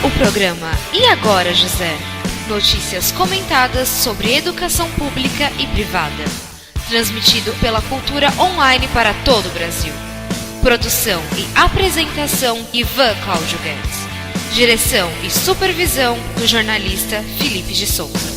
O programa E Agora, José? Notícias comentadas sobre educação pública e privada. Transmitido pela Cultura Online para todo o Brasil. Produção e apresentação Ivan Cláudio Guedes. Direção e supervisão do jornalista Felipe de Souza.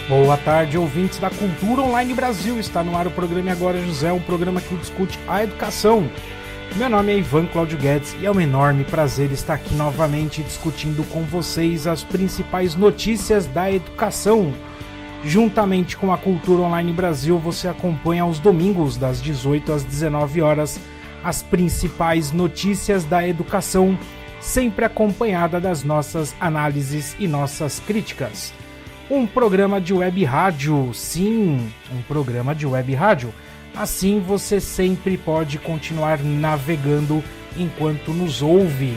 Boa tarde, ouvintes da Cultura Online Brasil. Está no ar o programa E Agora, José, um programa que discute a educação. Meu nome é Ivan Cláudio Guedes e é um enorme prazer estar aqui novamente discutindo com vocês as principais notícias da educação. Juntamente com a Cultura Online Brasil, você acompanha aos domingos, das 18 às 19 horas, as principais notícias da educação, sempre acompanhada das nossas análises e nossas críticas. Um programa de web rádio, sim, um programa de web rádio. Assim você sempre pode continuar navegando enquanto nos ouve.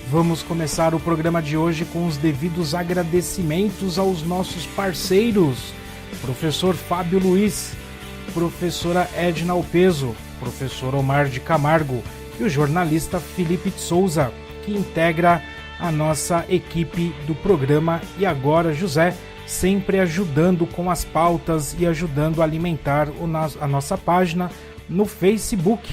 Vamos começar o programa de hoje com os devidos agradecimentos aos nossos parceiros, professor Fábio Luiz, professora Edna Alpeso, professor Omar de Camargo e o jornalista Felipe de Souza, que integra a nossa equipe do programa E Agora, José, sempre ajudando com as pautas e ajudando a alimentar a nossa página no Facebook.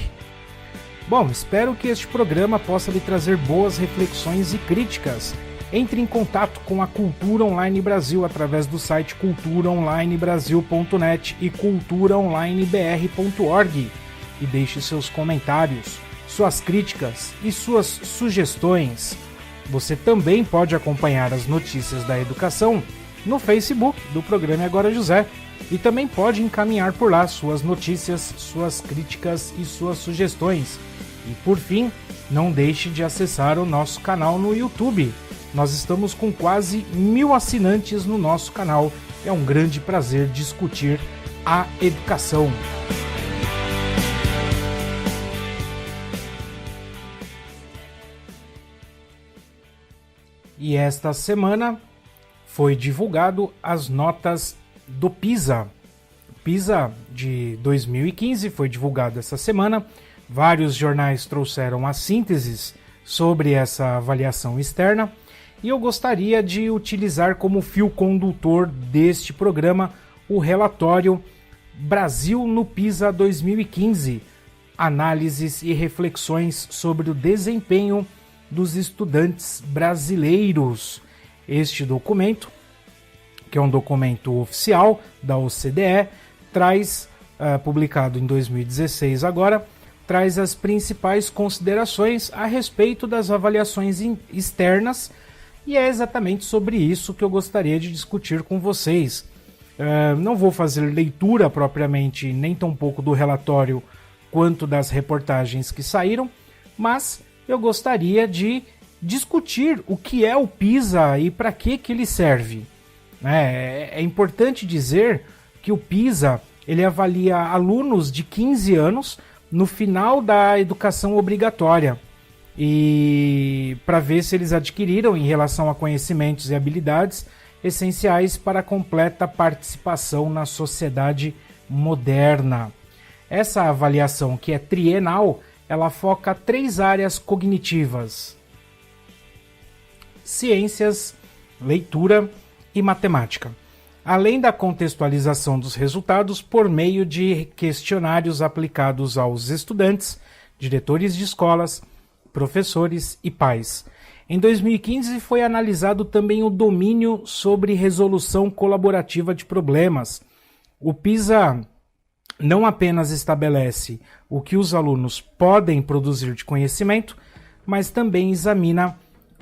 Bom, espero que este programa possa lhe trazer boas reflexões e críticas. Entre em contato com a Cultura Online Brasil através do site culturaonlinebrasil.net e culturaonlinebr.org e deixe seus comentários, suas críticas e suas sugestões. Você também pode acompanhar as notícias da educação no Facebook do programa Agora José e também pode encaminhar por lá suas notícias, suas críticas e suas sugestões. E por fim, não deixe de acessar o nosso canal no YouTube. Nós estamos com quase 1000 assinantes no nosso canal. É um grande prazer discutir a educação. E esta semana foi divulgado as notas do PISA. O PISA de 2015 foi divulgado essa semana. Vários jornais trouxeram as sínteses sobre essa avaliação externa. E eu gostaria de utilizar como fio condutor deste programa o relatório Brasil no PISA 2015. Análises e reflexões sobre o desempenho dos estudantes brasileiros. Este documento, que é um documento oficial da OCDE, traz, publicado em 2016 agora, traz as principais considerações a respeito das avaliações externas, e é exatamente sobre isso que eu gostaria de discutir com vocês. Não vou fazer leitura propriamente, nem tampouco do relatório quanto das reportagens que saíram, mas eu gostaria de discutir o que é o PISA e para que ele serve. É importante dizer que o PISA ele avalia alunos de 15 anos no final da educação obrigatória e para ver se eles adquiriram em relação a conhecimentos e habilidades essenciais para a completa participação na sociedade moderna. Essa avaliação, que é trienal, ela foca 3 áreas cognitivas: ciências, leitura e matemática, além da contextualização dos resultados por meio de questionários aplicados aos estudantes, diretores de escolas, professores e pais. Em 2015 foi analisado também o domínio sobre resolução colaborativa de problemas. O PISA não apenas estabelece o que os alunos podem produzir de conhecimento, mas também examina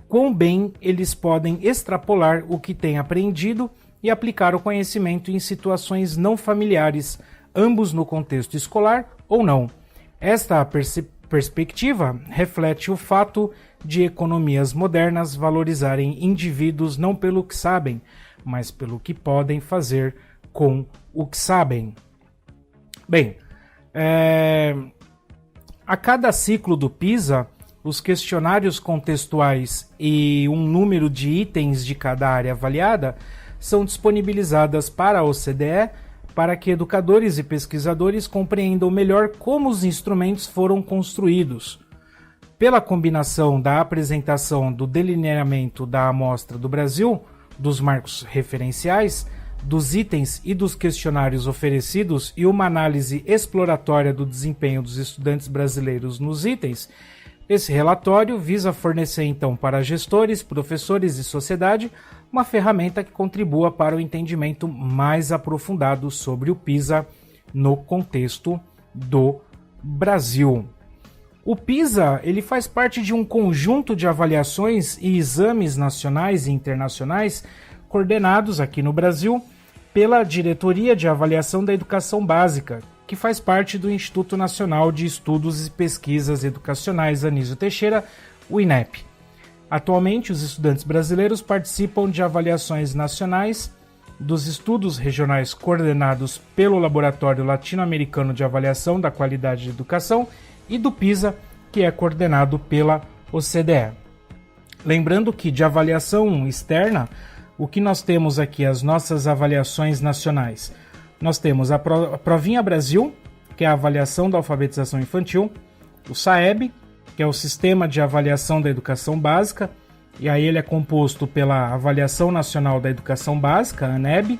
quão bem eles podem extrapolar o que têm aprendido e aplicar o conhecimento em situações não familiares, ambos no contexto escolar ou não. Esta perspectiva reflete o fato de economias modernas valorizarem indivíduos não pelo que sabem, mas pelo que podem fazer com o que sabem. Bem, a cada ciclo do PISA, os questionários contextuais e um número de itens de cada área avaliada são disponibilizadas para a OCDE para que educadores e pesquisadores compreendam melhor como os instrumentos foram construídos. Pela combinação da apresentação do delineamento da amostra do Brasil, dos marcos referenciais, dos itens e dos questionários oferecidos e uma análise exploratória do desempenho dos estudantes brasileiros nos itens, esse relatório visa fornecer então para gestores, professores e sociedade uma ferramenta que contribua para o entendimento mais aprofundado sobre o PISA no contexto do Brasil. O PISA ele faz parte de um conjunto de avaliações e exames nacionais e internacionais coordenados aqui no Brasil pela Diretoria de Avaliação da Educação Básica, que faz parte do Instituto Nacional de Estudos e Pesquisas Educacionais Anísio Teixeira, o INEP. Atualmente, os estudantes brasileiros participam de avaliações nacionais, dos estudos regionais coordenados pelo Laboratório Latino-Americano de Avaliação da Qualidade de Educação e do PISA, que é coordenado pela OCDE. Lembrando que de avaliação externa, o que nós temos aqui, as nossas avaliações nacionais, nós temos a Provinha Brasil, que é a avaliação da alfabetização infantil, o SAEB, que é o Sistema de Avaliação da Educação Básica, e aí ele é composto pela Avaliação Nacional da Educação Básica, a ANEB,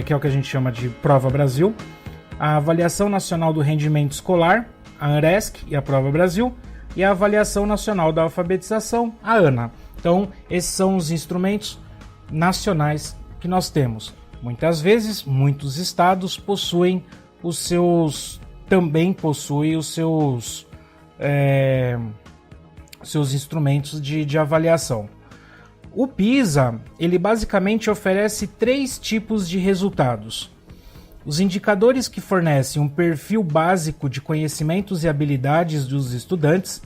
que é o que a gente chama de Prova Brasil, a Avaliação Nacional do Rendimento Escolar, a ANRESC e a Prova Brasil, e a Avaliação Nacional da Alfabetização, a ANA. Então, esses são os instrumentos nacionais que nós temos. Muitas vezes, muitos estados também possuem os seus instrumentos de avaliação. O PISA, ele basicamente oferece 3 tipos de resultados. Os indicadores que fornecem um perfil básico de conhecimentos e habilidades dos estudantes,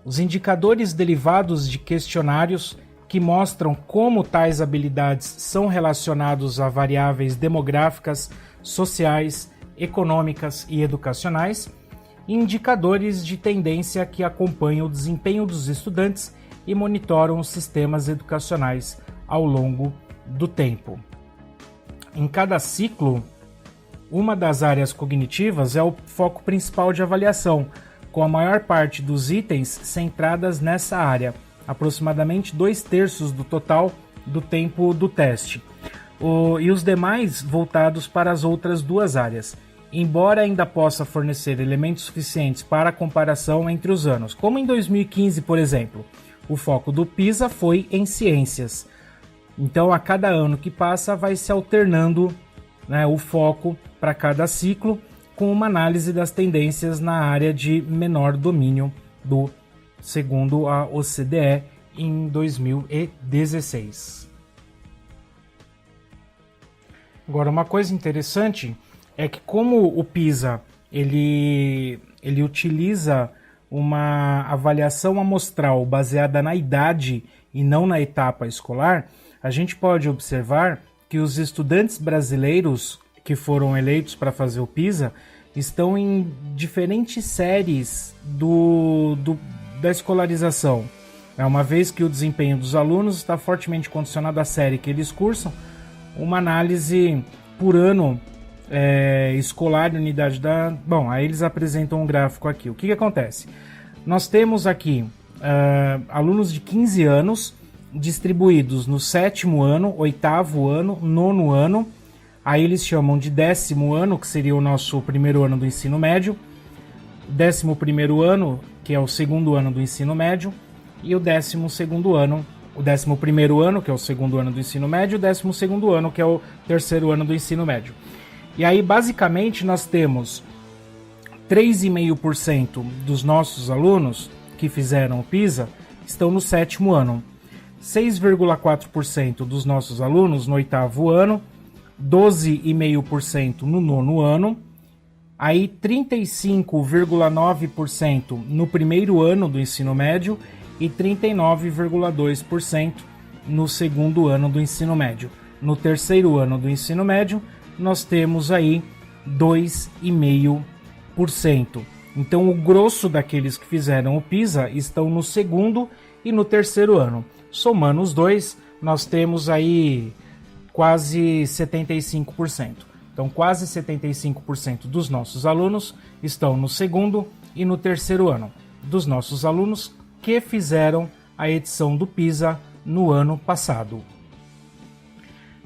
os indicadores derivados de questionários que mostram como tais habilidades são relacionados a variáveis demográficas, sociais, econômicas e educacionais, e indicadores de tendência que acompanham o desempenho dos estudantes e monitoram os sistemas educacionais ao longo do tempo. Em cada ciclo, uma das áreas cognitivas é o foco principal de avaliação, com a maior parte dos itens centradas nessa área, aproximadamente 2/3 do total do tempo do teste, e os demais voltados para as outras 2 áreas, embora ainda possa fornecer elementos suficientes para a comparação entre os anos, como em 2015, por exemplo. O foco do PISA foi em ciências. Então, a cada ano que passa, vai se alternando, né, o foco para cada ciclo, com uma análise das tendências na área de menor domínio segundo a OCDE em 2016. Agora, uma coisa interessante é que como o PISA ele utiliza uma avaliação amostral baseada na idade e não na etapa escolar, a gente pode observar que os estudantes brasileiros que foram eleitos para fazer o PISA estão em diferentes séries da escolarização. Uma vez que o desempenho dos alunos está fortemente condicionado à série que eles cursam, uma análise por ano escolar, unidade da... Bom, aí eles apresentam um gráfico aqui. O que acontece? Nós temos aqui alunos de 15 anos distribuídos no 7º ano, 8º ano, 9º ano, aí eles chamam de 10º ano, que seria o nosso primeiro ano do ensino médio, 11º ano, que é o 2º ano do ensino médio, e o 12º ano, o 11º ano, que é o 2º ano do ensino médio, e o 12º ano, que é o 3º ano do ensino médio. E aí, basicamente, nós temos 3,5% dos nossos alunos que fizeram o PISA estão no 7º ano, 6,4% dos nossos alunos no 8º ano, 12,5% no 9º ano, aí 35,9% no primeiro ano do ensino médio e 39,2% no 2º ano do ensino médio. No 3º ano do ensino médio, nós temos aí 2,5%. Então o grosso daqueles que fizeram o PISA estão no segundo e no terceiro ano. Somando os dois, nós temos aí quase 75%. Então quase 75% dos nossos alunos estão no segundo e no terceiro ano, dos nossos alunos que fizeram a edição do PISA no ano passado.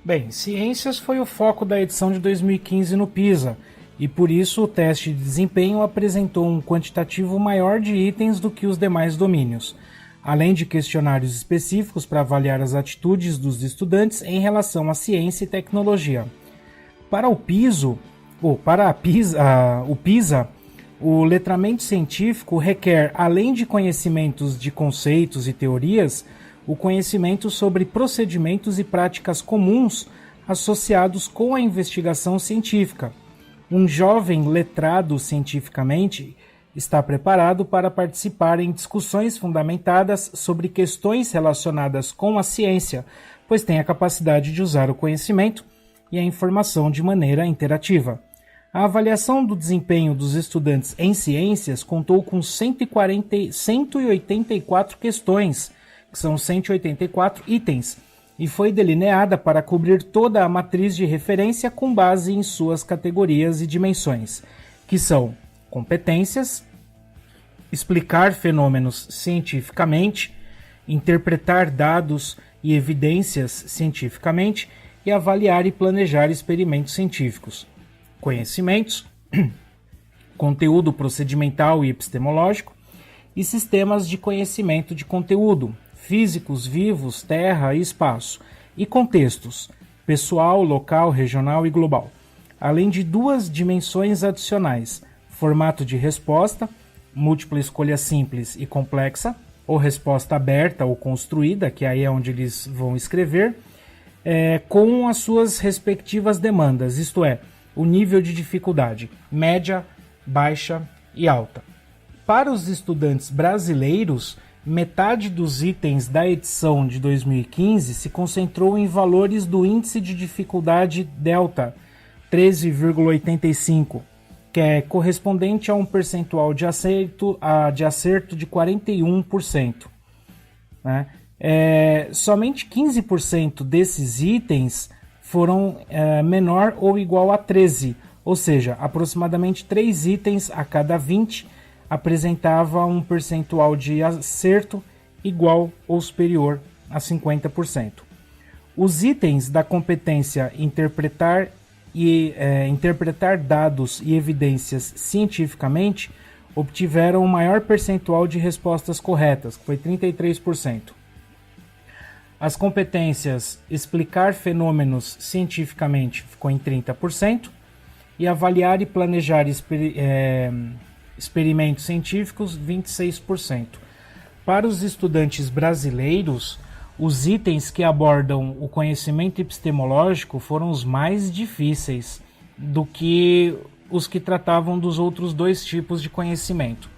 Bem, ciências foi o foco da edição de 2015 no PISA, e por isso o teste de desempenho apresentou um quantitativo maior de itens do que os demais domínios, além de questionários específicos para avaliar as atitudes dos estudantes em relação à ciência e tecnologia. Para o PISA, o letramento científico requer, além de conhecimentos de conceitos e teorias, o conhecimento sobre procedimentos e práticas comuns associados com a investigação científica. Um jovem letrado cientificamente está preparado para participar em discussões fundamentadas sobre questões relacionadas com a ciência, pois tem a capacidade de usar o conhecimento e a informação de maneira interativa. A avaliação do desempenho dos estudantes em ciências contou com 184 questões, que são 184 itens, e foi delineada para cobrir toda a matriz de referência com base em suas categorias e dimensões, que são competências, explicar fenômenos cientificamente, interpretar dados e evidências cientificamente e avaliar e planejar experimentos científicos, conhecimentos, conteúdo procedimental e epistemológico e sistemas de conhecimento de conteúdo, físicos, vivos, terra e espaço, e contextos, pessoal, local, regional e global, além de duas dimensões adicionais, formato de resposta, múltipla escolha simples e complexa, ou resposta aberta ou construída, que aí é onde eles vão escrever, com as suas respectivas demandas, isto é, o nível de dificuldade, média, baixa e alta. Para os estudantes brasileiros, metade dos itens da edição de 2015 se concentrou em valores do índice de dificuldade delta, 13,85, que é correspondente a um percentual de acerto de 41%. Né? Somente 15% desses itens foram menor ou igual a 13, ou seja, aproximadamente 3 itens a cada 20 apresentava um percentual de acerto igual ou superior a 50%. Os itens da competência interpretar dados e evidências cientificamente obtiveram o maior percentual de respostas corretas, que foi 33%. As competências explicar fenômenos cientificamente ficou em 30%, e avaliar e planejar experimentos científicos, 26%. Para os estudantes brasileiros, os itens que abordam o conhecimento epistemológico foram os mais difíceis do que os que tratavam dos outros dois tipos de conhecimento.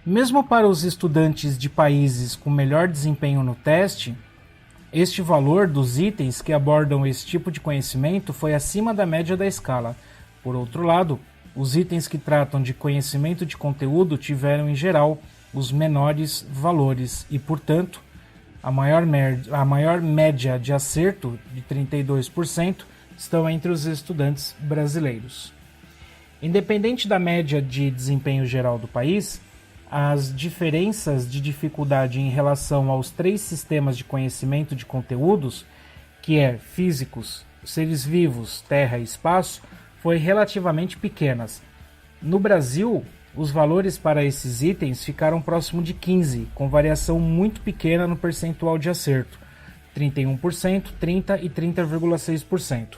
Mesmo para os estudantes de países com melhor desempenho no teste, este valor dos itens que abordam esse tipo de conhecimento foi acima da média da escala. Por outro lado, os itens que tratam de conhecimento de conteúdo tiveram, em geral, os menores valores e, portanto, a maior média de acerto, de 32%, estão entre os estudantes brasileiros. Independente da média de desempenho geral do país, as diferenças de dificuldade em relação aos 3 sistemas de conhecimento de conteúdos, que é físicos, seres vivos, terra e espaço, foi relativamente pequenas. No Brasil, os valores para esses itens ficaram próximo de 15, com variação muito pequena no percentual de acerto, 31%, 30% e 30,6%.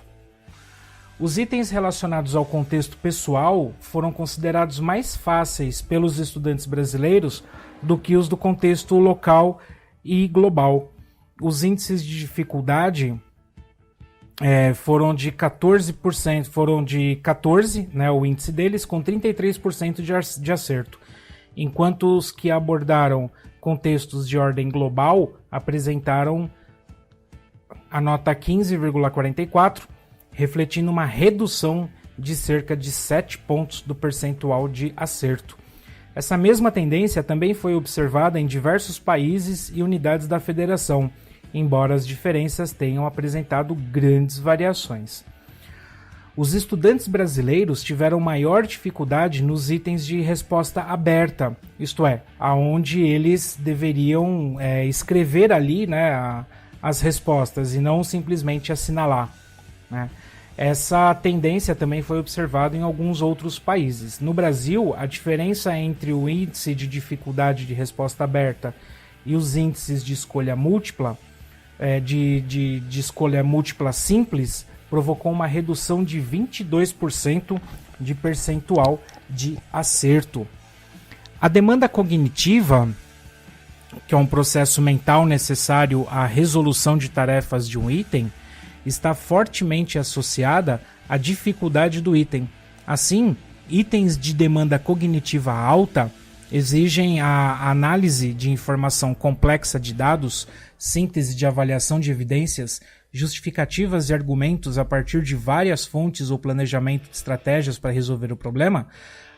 Os itens relacionados ao contexto pessoal foram considerados mais fáceis pelos estudantes brasileiros do que os do contexto local e global. Os índices de dificuldade foram de 14%, né, o índice deles, com 33% de acerto, enquanto os que abordaram contextos de ordem global apresentaram a nota 15,44, refletindo uma redução de cerca de 7 pontos do percentual de acerto. Essa mesma tendência também foi observada em diversos países e unidades da federação, embora as diferenças tenham apresentado grandes variações. Os estudantes brasileiros tiveram maior dificuldade nos itens de resposta aberta, isto é, aonde eles deveriam escrever ali, né, as respostas e não simplesmente assinalar, né? Essa tendência também foi observada em alguns outros países. No Brasil, a diferença entre o índice de dificuldade de resposta aberta e os índices de escolha múltipla, de escolha múltipla simples, provocou uma redução de 22% de percentual de acerto. A demanda cognitiva, que é um processo mental necessário à resolução de tarefas de um item, está fortemente associada à dificuldade do item. Assim, itens de demanda cognitiva alta exigem a análise de informação complexa de dados, síntese de avaliação de evidências, justificativas e argumentos a partir de várias fontes ou planejamento de estratégias para resolver o problema,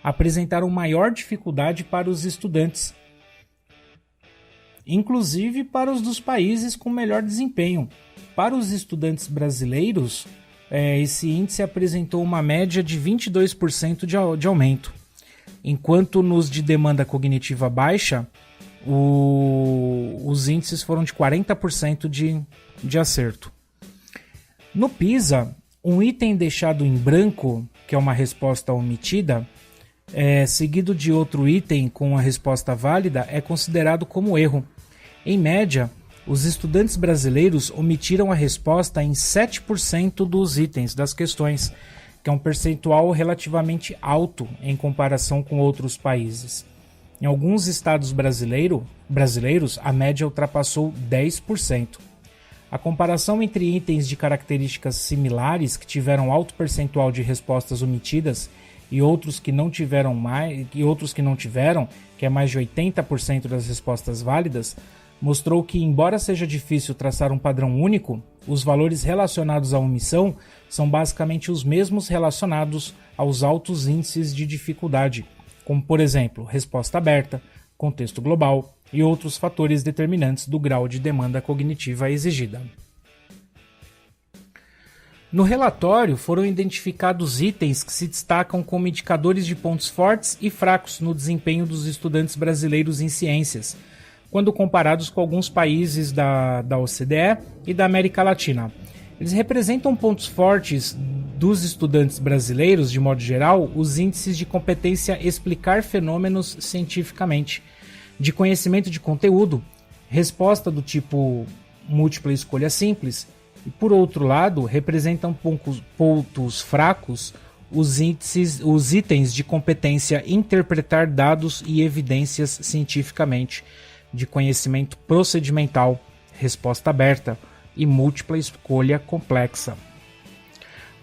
apresentaram maior dificuldade para os estudantes, inclusive para os dos países com melhor desempenho. Para os estudantes brasileiros, esse índice apresentou uma média de 22% de aumento, enquanto nos de demanda cognitiva baixa, os índices foram de 40% de acerto. No PISA, um item deixado em branco, que é uma resposta omitida, seguido de outro item com uma resposta válida, é considerado como erro. Em média, os estudantes brasileiros omitiram a resposta em 7% dos itens das questões, que é um percentual relativamente alto em comparação com outros países. Em alguns estados brasileiros, a média ultrapassou 10%. A comparação entre itens de características similares que tiveram alto percentual de respostas omitidas e outros que não tiveram, que é mais de 80% das respostas válidas, mostrou que, embora seja difícil traçar um padrão único, os valores relacionados à omissão são basicamente os mesmos relacionados aos altos índices de dificuldade, como, por exemplo, resposta aberta, contexto global e outros fatores determinantes do grau de demanda cognitiva exigida. No relatório foram identificados itens que se destacam como indicadores de pontos fortes e fracos no desempenho dos estudantes brasileiros em ciências, quando comparados com alguns países da OCDE e da América Latina. Eles representam pontos fortes dos estudantes brasileiros, de modo geral, os índices de competência explicar fenômenos cientificamente, de conhecimento de conteúdo, resposta do tipo múltipla escolha simples, e, por outro lado, representam pontos fracos os itens de competência interpretar dados e evidências cientificamente, de conhecimento procedimental, resposta aberta e múltipla escolha complexa.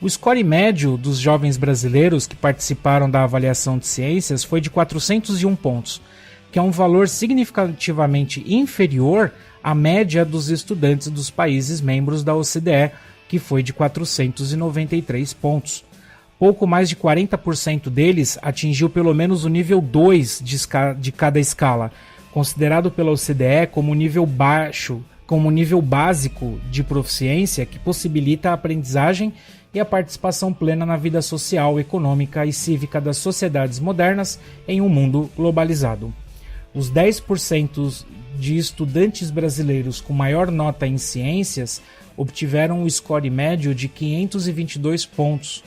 O score médio dos jovens brasileiros que participaram da avaliação de ciências foi de 401 pontos, que é um valor significativamente inferior à média dos estudantes dos países membros da OCDE, que foi de 493 pontos. Pouco mais de 40% deles atingiu pelo menos o nível 2 de cada escala, considerado pela OCDE como nível baixo, como nível básico de proficiência que possibilita a aprendizagem e a participação plena na vida social, econômica e cívica das sociedades modernas em um mundo globalizado. Os 10% de estudantes brasileiros com maior nota em ciências obtiveram o score médio de 522 pontos,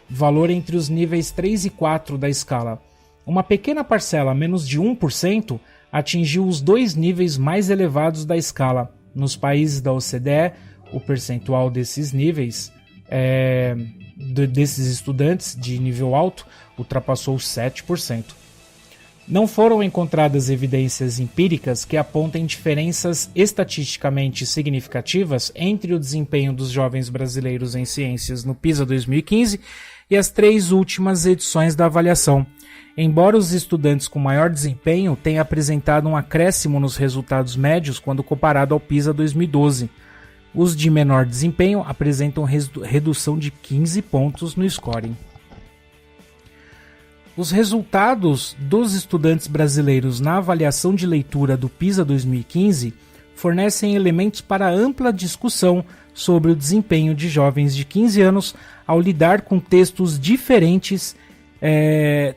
valor entre os níveis 3 e 4 da escala. Uma pequena parcela, menos de 1%, atingiu os dois níveis mais elevados da escala. Nos países da OCDE, o percentual desses níveis, desses estudantes de nível alto, ultrapassou 7%. Não foram encontradas evidências empíricas que apontem diferenças estatisticamente significativas entre o desempenho dos jovens brasileiros em ciências no PISA 2015 e as 3 últimas edições da avaliação. Embora os estudantes com maior desempenho tenham apresentado um acréscimo nos resultados médios quando comparado ao PISA 2012, os de menor desempenho apresentam redução de 15 pontos no scoring. Os resultados dos estudantes brasileiros na avaliação de leitura do PISA 2015 fornecem elementos para ampla discussão sobre o desempenho de jovens de 15 anos ao lidar com textos diferentes,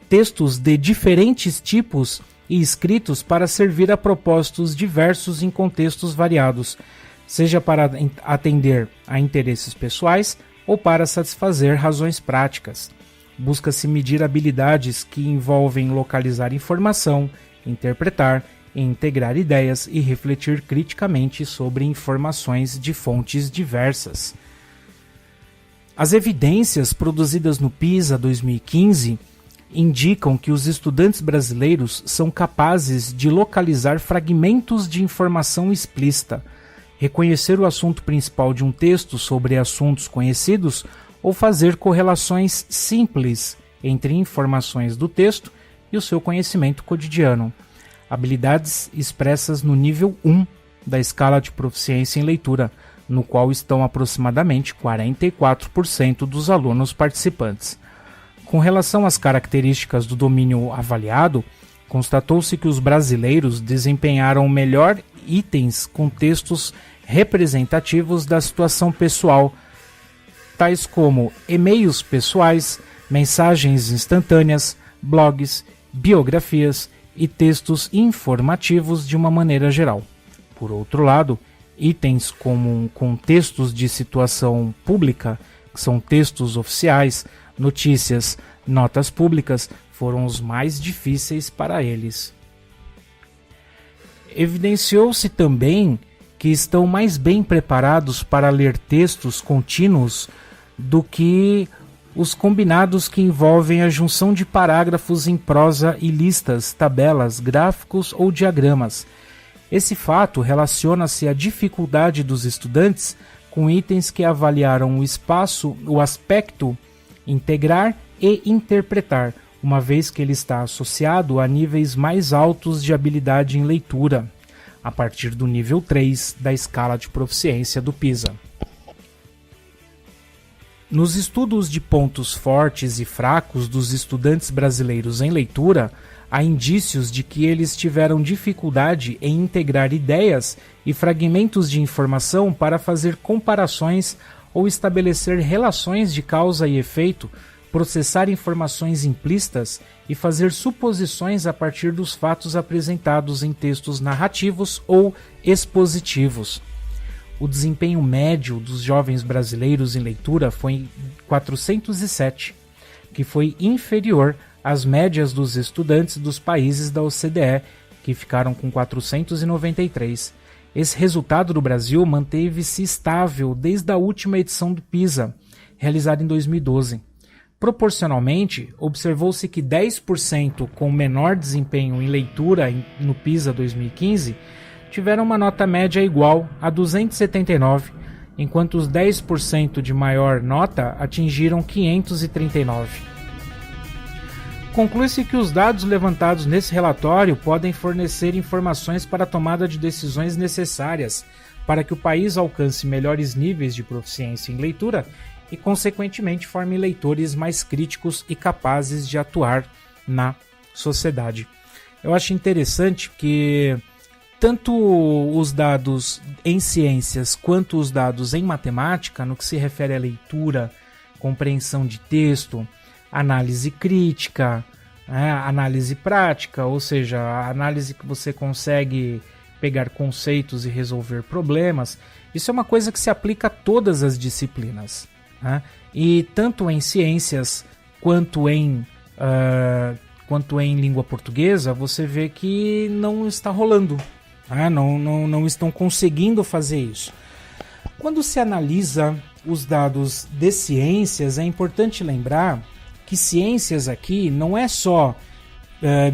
textos de diferentes tipos e escritos para servir a propósitos diversos em contextos variados, seja para atender a interesses pessoais ou para satisfazer razões práticas. Busca-se medir habilidades que envolvem localizar informação, interpretar, integrar ideias e refletir criticamente sobre informações de fontes diversas. As evidências produzidas no PISA 2015 indicam que os estudantes brasileiros são capazes de localizar fragmentos de informação explícita, reconhecer o assunto principal de um texto sobre assuntos conhecidos ou fazer correlações simples entre informações do texto e o seu conhecimento cotidiano. Habilidades expressas no nível 1 da escala de proficiência em leitura, no qual estão aproximadamente 44% dos alunos participantes. Com relação às características do domínio avaliado, constatou-se que os brasileiros desempenharam melhor itens com textos representativos da situação pessoal, tais como e-mails pessoais, mensagens instantâneas, blogs, biografias e textos informativos de uma maneira geral. Por outro lado, itens como contextos de situação pública, que são textos oficiais, notícias, notas públicas, foram os mais difíceis para eles. Evidenciou-se também que estão mais bem preparados para ler textos contínuos do que os combinados que envolvem a junção de parágrafos em prosa e listas, tabelas, gráficos ou diagramas. Esse fato relaciona-se à dificuldade dos estudantes com itens que avaliaram o aspecto integrar e interpretar, uma vez que ele está associado a níveis mais altos de habilidade em leitura, a partir do nível 3 da escala de proficiência do PISA. Nos estudos de pontos fortes e fracos dos estudantes brasileiros em leitura, há indícios de que eles tiveram dificuldade em integrar ideias e fragmentos de informação para fazer comparações ou estabelecer relações de causa e efeito, processar informações implícitas e fazer suposições a partir dos fatos apresentados em textos narrativos ou expositivos. O desempenho médio dos jovens brasileiros em leitura foi 407, que foi inferior às médias dos estudantes dos países da OCDE, que ficaram com 493. Esse resultado do Brasil manteve-se estável desde a última edição do PISA, realizada em 2012. Proporcionalmente, observou-se que 10% com menor desempenho em leitura no PISA 2015 tiveram uma nota média igual a 279, enquanto os 10% de maior nota atingiram 539. Conclui-se que os dados levantados nesse relatório podem fornecer informações para a tomada de decisões necessárias para que o país alcance melhores níveis de proficiência em leitura e, consequentemente, forme leitores mais críticos e capazes de atuar na sociedade. Eu acho interessante que tanto os dados em ciências quanto os dados em matemática, no que se refere à leitura, compreensão de texto, análise crítica, análise prática, ou seja, a análise que você consegue pegar conceitos e resolver problemas, isso é uma coisa que se aplica a todas as disciplinas. E tanto em ciências quanto em língua portuguesa, você vê que não está rolando. Não estão conseguindo fazer isso. Quando se analisa os dados de ciências, é importante lembrar que ciências aqui não é só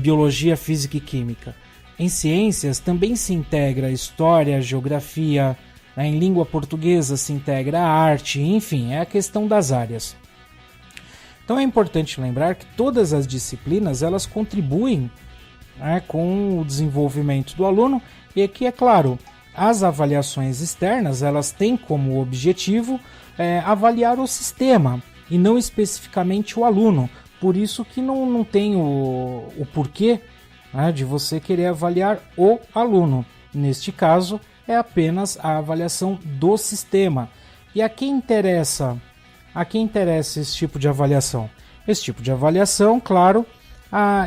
biologia, física e química. Em ciências também se integra história, geografia, em língua portuguesa se integra a arte, enfim, é a questão das áreas. Então é importante lembrar que todas as disciplinas elas contribuem com o desenvolvimento do aluno. E aqui, é claro, as avaliações externas elas têm como objetivo avaliar o sistema e não especificamente o aluno, Por isso que não tem o porquê, né, de você querer avaliar o aluno. Neste caso, é apenas a avaliação do sistema. E a quem interessa esse tipo de avaliação? Esse tipo de avaliação, claro,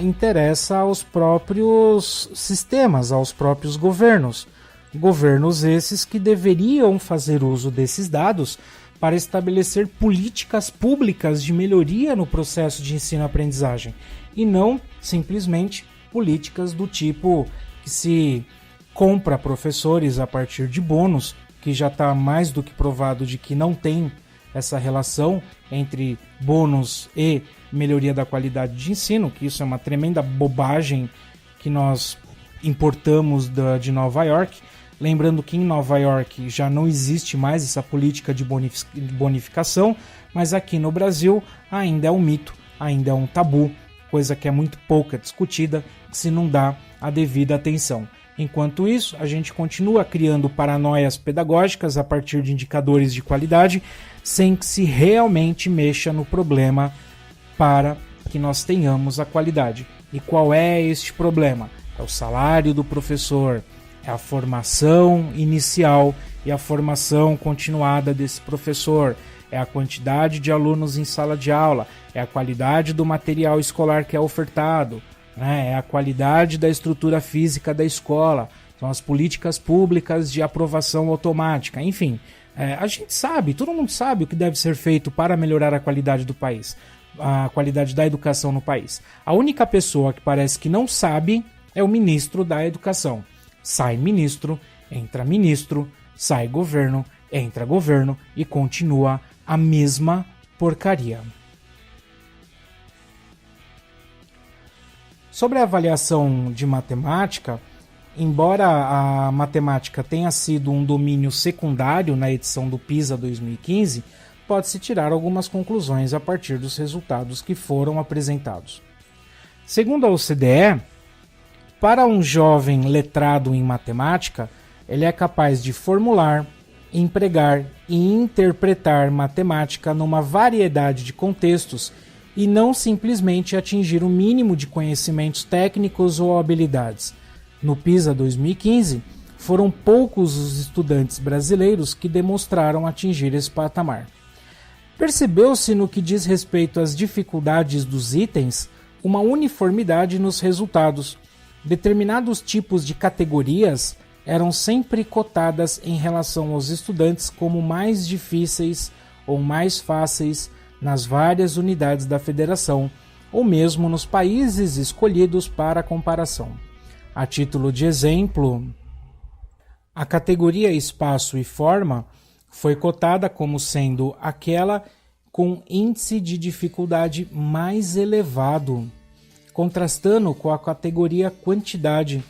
interessa aos próprios sistemas, aos próprios governos. Governos esses que deveriam fazer uso desses dados para estabelecer políticas públicas de melhoria no processo de ensino-aprendizagem e não simplesmente políticas do tipo que se compra professores a partir de bônus, que já está mais do que provado de que não tem essa relação entre bônus e melhoria da qualidade de ensino, que isso é uma tremenda bobagem que nós importamos de Nova York. Lembrando que em Nova York já não existe mais essa política de bonificação, mas aqui no Brasil ainda é um mito, ainda é um tabu, coisa que é muito pouca discutida se não dá a devida atenção. Enquanto isso, a gente continua criando paranoias pedagógicas a partir de indicadores de qualidade, sem que se realmente mexa no problema para que nós tenhamos a qualidade. E qual é este problema? É o salário do professor, é a formação inicial e a formação continuada desse professor, é a quantidade de alunos em sala de aula, é a qualidade do material escolar que é ofertado, né? É a qualidade da estrutura física da escola, são as políticas públicas de aprovação automática, enfim. A gente sabe, todo mundo sabe o que deve ser feito para melhorar a qualidade do país, a qualidade da educação no país. A única pessoa que parece que não sabe é o ministro da Educação. Sai ministro, sai governo, entra governo e continua a mesma porcaria. Sobre a avaliação de matemática, embora a matemática tenha sido um domínio secundário na edição do PISA 2015, pode-se tirar algumas conclusões a partir dos resultados que foram apresentados. Segundo a OCDE, para um jovem letrado em matemática, ele é capaz de formular, empregar e interpretar matemática numa variedade de contextos e não simplesmente atingir o mínimo de conhecimentos técnicos ou habilidades. No PISA 2015, foram poucos os estudantes brasileiros que demonstraram atingir esse patamar. Percebeu-se, no que diz respeito às dificuldades dos itens, uma uniformidade nos resultados. Determinados tipos de categorias eram sempre cotadas em relação aos estudantes como mais difíceis ou mais fáceis nas várias unidades da federação, ou mesmo nos países escolhidos para a comparação. A título de exemplo, a categoria Espaço e Forma foi cotada como sendo aquela com índice de dificuldade mais elevado, contrastando com a categoria Quantidade,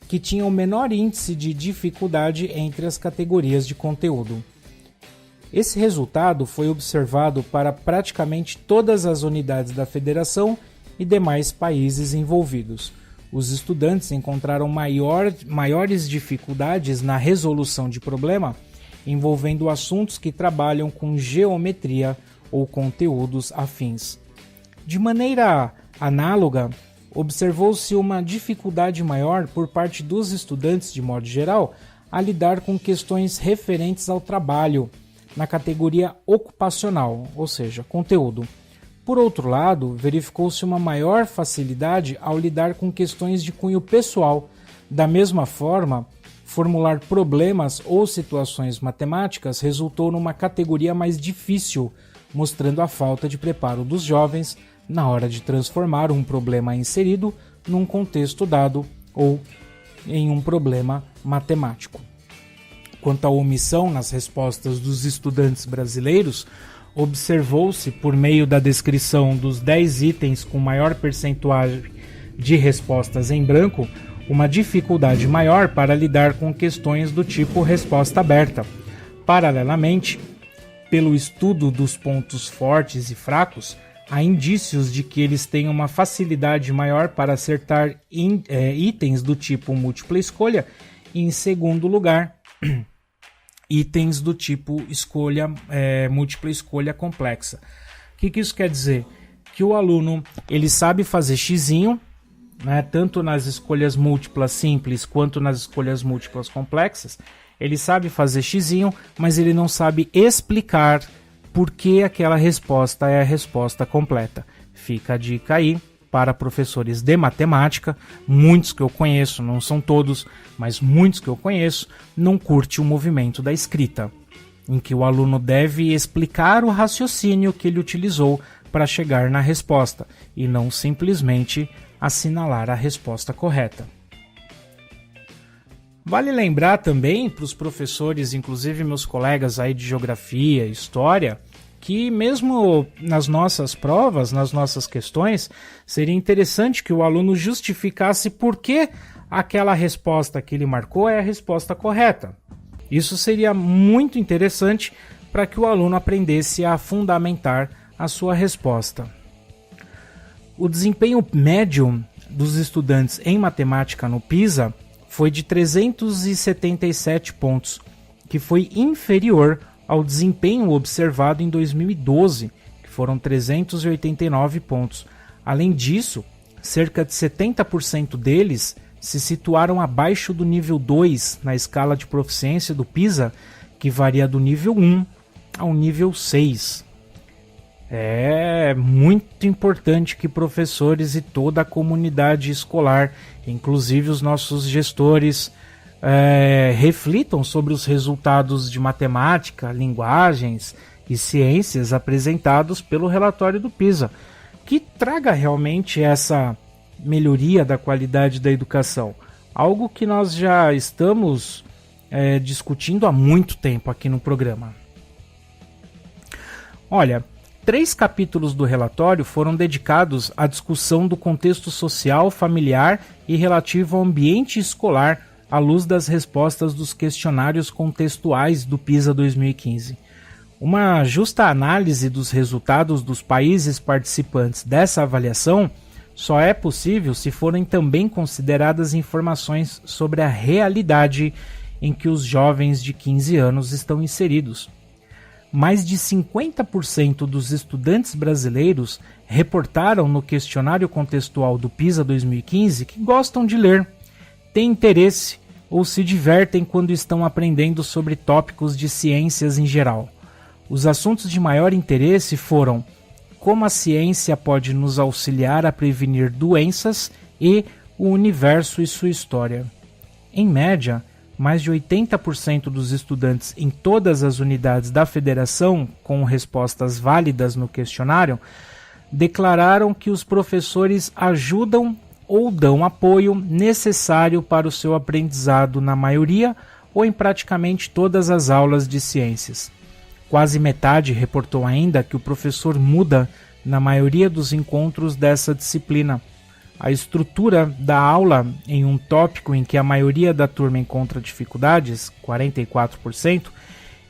que tinha o menor índice de dificuldade entre as categorias de conteúdo. Esse resultado foi observado para praticamente todas as unidades da federação e demais países envolvidos. Os estudantes encontraram maiores dificuldades na resolução de problema envolvendo assuntos que trabalham com geometria ou conteúdos afins. De maneira análoga, observou-se uma dificuldade maior por parte dos estudantes, de modo geral, a lidar com questões referentes ao trabalho, na categoria ocupacional, ou seja, conteúdo. Por outro lado, verificou-se uma maior facilidade ao lidar com questões de cunho pessoal. Da mesma forma, formular problemas ou situações matemáticas resultou numa categoria mais difícil, mostrando a falta de preparo dos jovens na hora de transformar um problema inserido num contexto dado ou em um problema matemático. Quanto à omissão nas respostas dos estudantes brasileiros, observou-se, por meio da descrição dos 10 itens com maior percentual de respostas em branco, uma dificuldade maior para lidar com questões do tipo resposta aberta. Paralelamente, pelo estudo dos pontos fortes e fracos, há indícios de que eles têm uma facilidade maior para acertar itens do tipo múltipla escolha e, em segundo lugar, itens do tipo múltipla escolha complexa. O que isso quer dizer? que o aluno ele sabe fazer xizinho, né, tanto nas escolhas múltiplas simples quanto nas escolhas múltiplas complexas. Ele sabe fazer xizinho, mas ele não sabe explicar por que aquela resposta é a resposta completa. Fica a dica aí para professores de matemática, muitos que eu conheço, não são todos, mas muitos que eu conheço, não curte o movimento da escrita, em que o aluno deve explicar o raciocínio que ele utilizou para chegar na resposta, e não simplesmente assinalar a resposta correta. Vale lembrar também para os professores, inclusive meus colegas aí de geografia e história, que mesmo nas nossas provas, nas nossas questões, seria interessante que o aluno justificasse por que aquela resposta que ele marcou é a resposta correta. Isso seria muito interessante para que o aluno aprendesse a fundamentar a sua resposta. O desempenho médio dos estudantes em matemática no PISA foi de 377 pontos, que foi inferior ao desempenho observado em 2012, que foram 389 pontos. Além disso, cerca de 70% deles se situaram abaixo do nível 2 na escala de proficiência do PISA, que varia do nível 1 ao nível 6. É muito importante que professores e toda a comunidade escolar, inclusive os nossos gestores, reflitam sobre os resultados de matemática, linguagens e ciências apresentados pelo relatório do PISA, que traga realmente essa melhoria da qualidade da educação, algo que nós já estamos discutindo há muito tempo aqui no programa. Olha, 3 capítulos do relatório foram dedicados à discussão do contexto social, familiar e relativo ao ambiente escolar à luz das respostas dos questionários contextuais do PISA 2015. Uma justa análise dos resultados dos países participantes dessa avaliação só é possível se forem também consideradas informações sobre a realidade em que os jovens de 15 anos estão inseridos. Mais de 50% dos estudantes brasileiros reportaram no questionário contextual do PISA 2015 que gostam de ler, têm interesse ou se divertem quando estão aprendendo sobre tópicos de ciências em geral. Os assuntos de maior interesse foram como a ciência pode nos auxiliar a prevenir doenças e o universo e sua história. Em média, mais de 80% dos estudantes em todas as unidades da federação, com respostas válidas no questionário, declararam que os professores ajudam ou dão apoio necessário para o seu aprendizado na maioria ou em praticamente todas as aulas de ciências. Quase metade reportou ainda que o professor muda na maioria dos encontros dessa disciplina. A estrutura da aula em um tópico em que a maioria da turma encontra dificuldades, 44%,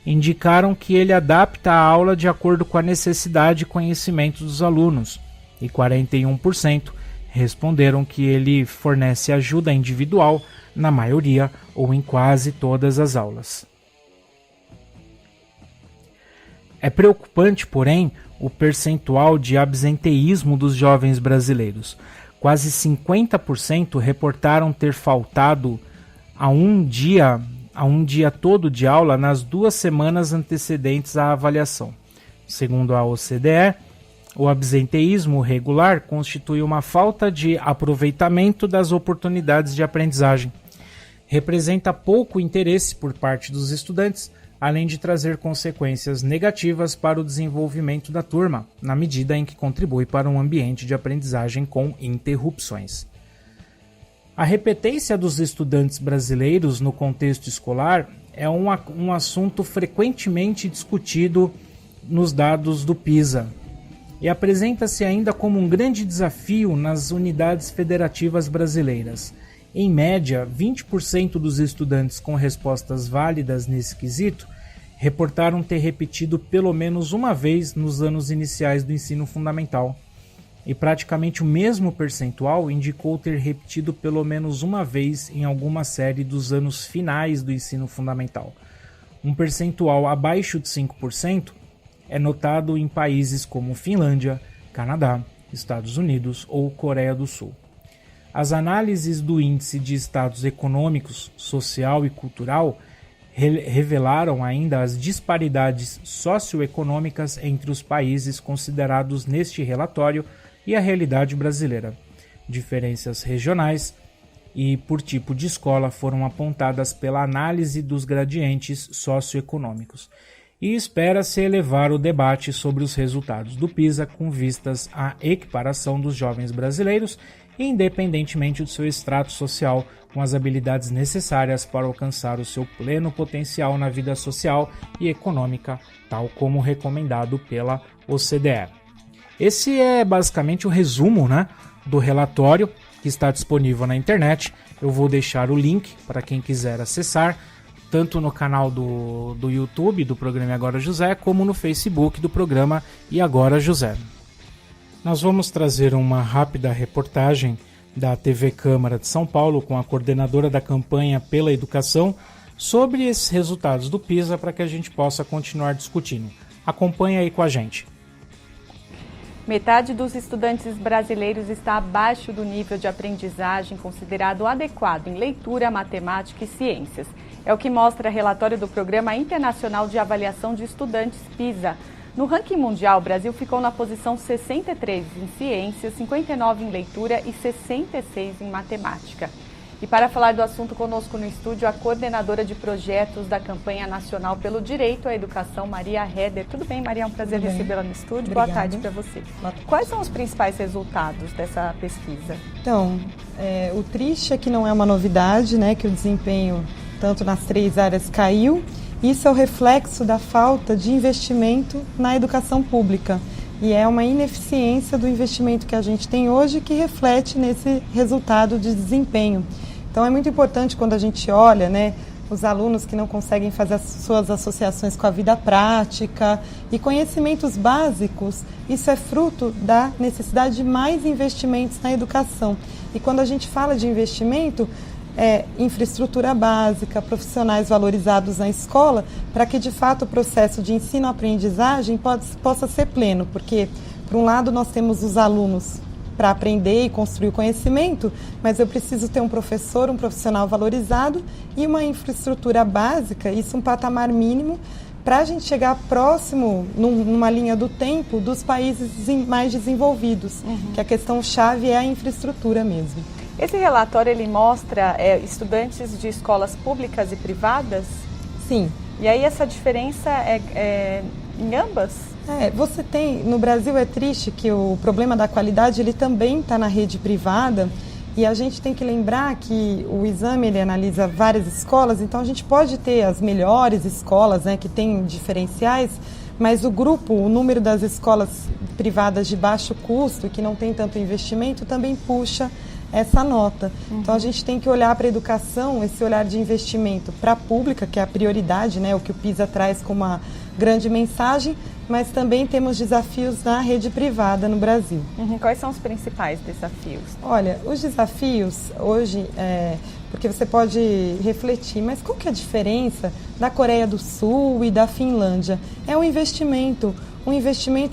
indicaram que ele adapta a aula de acordo com a necessidade e conhecimento dos alunos, e 41% responderam que ele fornece ajuda individual na maioria ou em quase todas as aulas. É preocupante, porém, o percentual de absenteísmo dos jovens brasileiros. Quase 50% reportaram ter faltado a um dia todo de aula nas 2 semanas antecedentes à avaliação. Segundo a OCDE, o absenteísmo regular constitui uma falta de aproveitamento das oportunidades de aprendizagem. Representa pouco interesse por parte dos estudantes, além de trazer consequências negativas para o desenvolvimento da turma, na medida em que contribui para um ambiente de aprendizagem com interrupções. A repetência dos estudantes brasileiros no contexto escolar é um assunto frequentemente discutido nos dados do PISA e apresenta-se ainda como um grande desafio nas unidades federativas brasileiras. Em média, 20% dos estudantes com respostas válidas nesse quesito reportaram ter repetido pelo menos uma vez nos anos iniciais do ensino fundamental, e praticamente o mesmo percentual indicou ter repetido pelo menos uma vez em alguma série dos anos finais do ensino fundamental. Um percentual abaixo de 5% é notado em países como Finlândia, Canadá, Estados Unidos ou Coreia do Sul. As análises do Índice de Estados Econômicos, Social e Cultural revelaram ainda as disparidades socioeconômicas entre os países considerados neste relatório e a realidade brasileira. Diferenças regionais e por tipo de escola foram apontadas pela análise dos gradientes socioeconômicos. E espera-se elevar o debate sobre os resultados do PISA com vistas à equiparação dos jovens brasileiros, independentemente do seu extrato social, com as habilidades necessárias para alcançar o seu pleno potencial na vida social e econômica, tal como recomendado pela OCDE. Esse é basicamente o resumo, do relatório que está disponível na internet. Eu vou deixar o link para quem quiser acessar, tanto no canal do YouTube do programa E Agora José, como no Facebook do programa E Agora José. Nós vamos trazer uma rápida reportagem da TV Câmara de São Paulo com a coordenadora da campanha pela educação sobre esses resultados do PISA para que a gente possa continuar discutindo. Acompanhe aí com a gente. Metade dos estudantes brasileiros está abaixo do nível de aprendizagem considerado adequado em leitura, matemática e ciências. É o que mostra relatório do Programa Internacional de Avaliação de Estudantes, PISA. No ranking mundial, o Brasil ficou na posição 63 em ciências, 59 em leitura e 66 em matemática. E para falar do assunto conosco no estúdio, a coordenadora de projetos da Campanha Nacional pelo Direito à Educação, Maria Heder. Tudo bem, Maria? É um prazer recebê-la no estúdio. Obrigada. Boa tarde para você. Quais são os principais resultados dessa pesquisa? Então, o triste é que não é uma novidade, que o desempenho, tanto nas 3 áreas, caiu. Isso é o reflexo da falta de investimento na educação pública. E é uma ineficiência do investimento que a gente tem hoje que reflete nesse resultado de desempenho. Então é muito importante quando a gente olha, os alunos que não conseguem fazer as suas associações com a vida prática e conhecimentos básicos, isso é fruto da necessidade de mais investimentos na educação. E quando a gente fala de investimento, infraestrutura básica, profissionais valorizados na escola, para que de fato o processo de ensino-aprendizagem possa ser pleno, porque por um lado nós temos os alunos para aprender e construir o conhecimento, mas eu preciso ter um professor, um profissional valorizado e uma infraestrutura básica, isso um patamar mínimo, para a gente chegar próximo, numa linha do tempo, dos países mais desenvolvidos, que a questão-chave é a infraestrutura mesmo. Esse relatório, ele mostra estudantes de escolas públicas e privadas? Sim. E aí essa diferença é em ambas? Você tem, no Brasil é triste que o problema da qualidade ele também está na rede privada e a gente tem que lembrar que o exame ele analisa várias escolas, então a gente pode ter as melhores escolas que têm diferenciais, mas o número das escolas privadas de baixo custo, que não tem tanto investimento, também puxa essa nota. Então a gente tem que olhar para a educação, esse olhar de investimento para a pública, que é a prioridade, o que o PISA traz como uma grande mensagem, mas também temos desafios na rede privada no Brasil. Quais são os principais desafios? Olha, os desafios hoje, porque você pode refletir, mas qual que é a diferença da Coreia do Sul e da Finlândia? É um investimento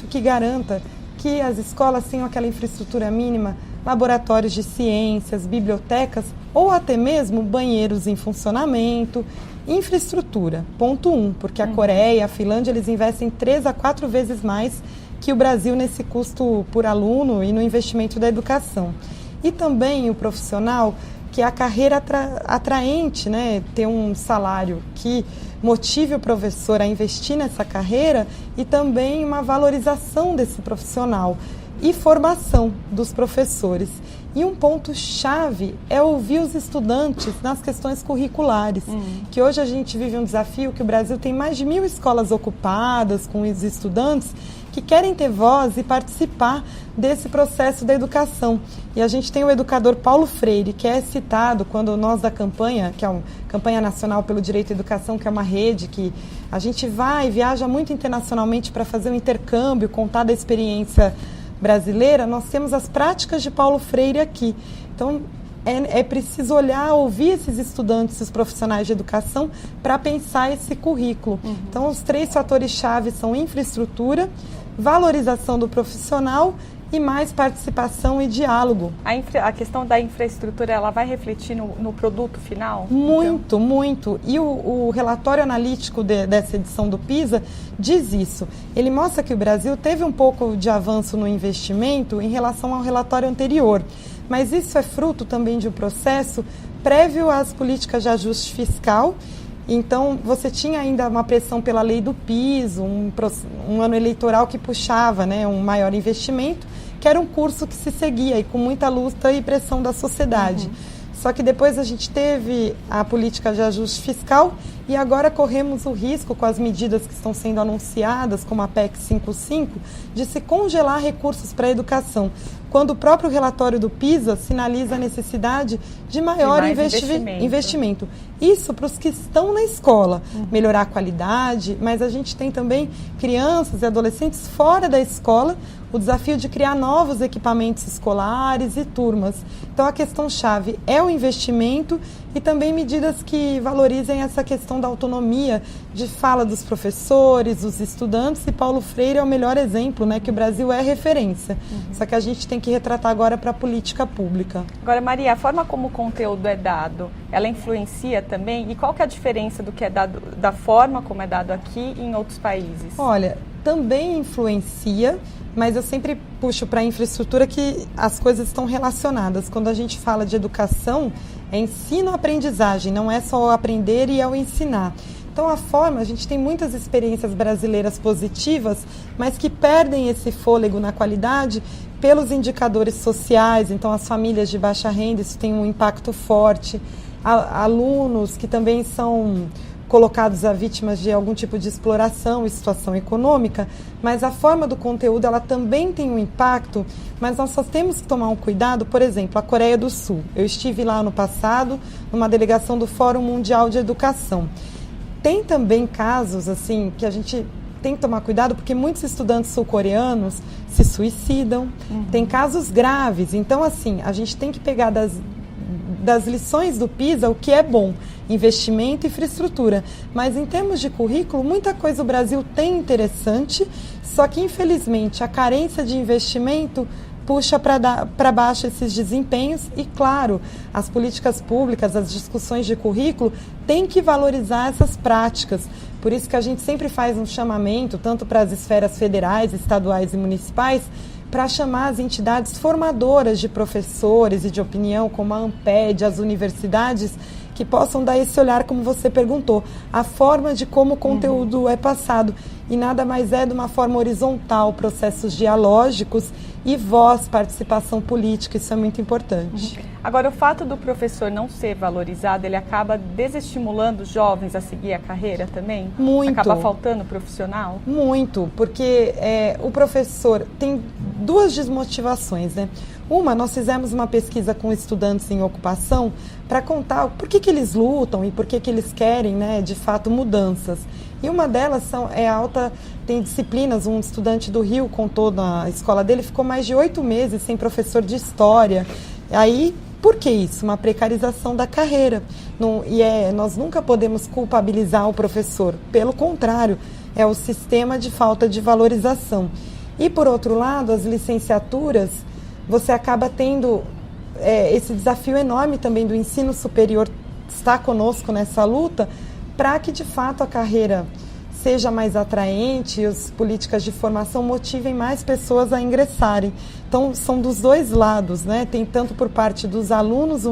que garanta que as escolas tenham aquela infraestrutura mínima, laboratórios de ciências, bibliotecas ou até mesmo banheiros em funcionamento, infraestrutura, ponto 1, porque a Coreia e a Finlândia eles investem 3 a 4 vezes mais que o Brasil nesse custo por aluno e no investimento da educação. E também o profissional, que é a carreira atraente, ter um salário que motive o professor a investir nessa carreira e também uma valorização desse profissional e formação dos professores. E um ponto-chave é ouvir os estudantes nas questões curriculares, que hoje a gente vive um desafio que o Brasil tem mais de 1.000 escolas ocupadas com os estudantes que querem ter voz e participar desse processo da educação. E a gente tem o educador Paulo Freire, que é citado quando nós da campanha, que é a Campanha Nacional pelo Direito à Educação, que é uma rede que a gente viaja muito internacionalmente para fazer um intercâmbio, contar da experiência brasileira, nós temos as práticas de Paulo Freire aqui. Então, é preciso olhar, ouvir esses estudantes, os profissionais de educação, para pensar esse currículo. Então, os 3 fatores-chave são infraestrutura, valorização do profissional e mais participação e diálogo. A questão da infraestrutura, ela vai refletir no produto final? Muito, muito. E o relatório analítico dessa edição do PISA diz isso. Ele mostra que o Brasil teve um pouco de avanço no investimento em relação ao relatório anterior, mas isso é fruto também de um processo prévio às políticas de ajuste fiscal. Então, você tinha ainda uma pressão pela lei do piso, um ano eleitoral que puxava, né, um maior investimento, que era um curso que se seguia e com muita luta e pressão da sociedade. Só que depois a gente teve a política de ajuste fiscal e agora corremos o risco, com as medidas que estão sendo anunciadas, como a PEC 55, de se congelar recursos para a educação, quando o próprio relatório do PISA sinaliza a necessidade de maior investimento. Isso para os que estão na escola, melhorar a qualidade, mas a gente tem também crianças e adolescentes fora da escola, o desafio de criar novos equipamentos escolares e turmas. Então a questão-chave é o investimento e também medidas que valorizem essa questão da autonomia de fala dos professores, dos estudantes, e Paulo Freire é o melhor exemplo, né, que o Brasil é referência. Só que a gente tem que retratar agora para a política pública. Agora, Maria, a forma como o conteúdo é dado, ela influencia também? E qual que é a diferença do que é dado, da forma como é dado aqui e em outros países? Olha, também influencia, mas eu sempre puxo para a infraestrutura que as coisas estão relacionadas. Quando a gente fala de educação, é ensino-aprendizagem, não é só o aprender e é o ensinar. Então, a forma, a gente tem muitas experiências brasileiras positivas, mas que perdem esse fôlego na qualidade pelos indicadores sociais. Então, as famílias de baixa renda, isso tem um impacto forte. Alunos que também são colocados a vítimas de algum tipo de exploração e situação econômica, mas a forma do conteúdo ela também tem um impacto, mas nós só temos que tomar um cuidado. Por exemplo, a Coreia do Sul. Eu estive lá no passado, numa delegação do Fórum Mundial de Educação. Tem também casos assim que a gente tem que tomar cuidado, porque muitos estudantes sul-coreanos se suicidam, tem casos graves. Então, assim, a gente tem que pegar das lições do PISA o que é bom, investimento e infraestrutura. Mas em termos de currículo, muita coisa o Brasil tem interessante, só que infelizmente a carência de investimento puxa para baixo esses desempenhos e, claro, as políticas públicas, as discussões de currículo têm que valorizar essas práticas. Por isso que a gente sempre faz um chamamento, tanto para as esferas federais, estaduais e municipais, para chamar as entidades formadoras de professores e de opinião, como a ANPED, as universidades, que possam dar esse olhar, como você perguntou, a forma de como o conteúdo é passado. E nada mais é de uma forma horizontal, processos dialógicos e voz, participação política, isso é muito importante. Agora, o fato do professor não ser valorizado, ele acaba desestimulando os jovens a seguir a carreira também? Muito. Acaba faltando profissional? Muito, porque o professor tem duas desmotivações, né? Uma, nós fizemos uma pesquisa com estudantes em ocupação para contar por que eles lutam e por que eles querem, né, de fato, mudanças. E uma delas tem disciplinas, um estudante do Rio contou na escola dele, ficou mais de 8 meses sem professor de história. Aí, por que isso? Uma precarização da carreira. Nós nunca podemos culpabilizar o professor, pelo contrário, é o sistema de falta de valorização. E, por outro lado, as licenciaturas, você acaba tendo esse desafio enorme também do ensino superior estar conosco nessa luta, para que, de fato, a carreira seja mais atraente e as políticas de formação motivem mais pessoas a ingressarem. Então, são dos dois lados, né? Tem tanto por parte dos alunos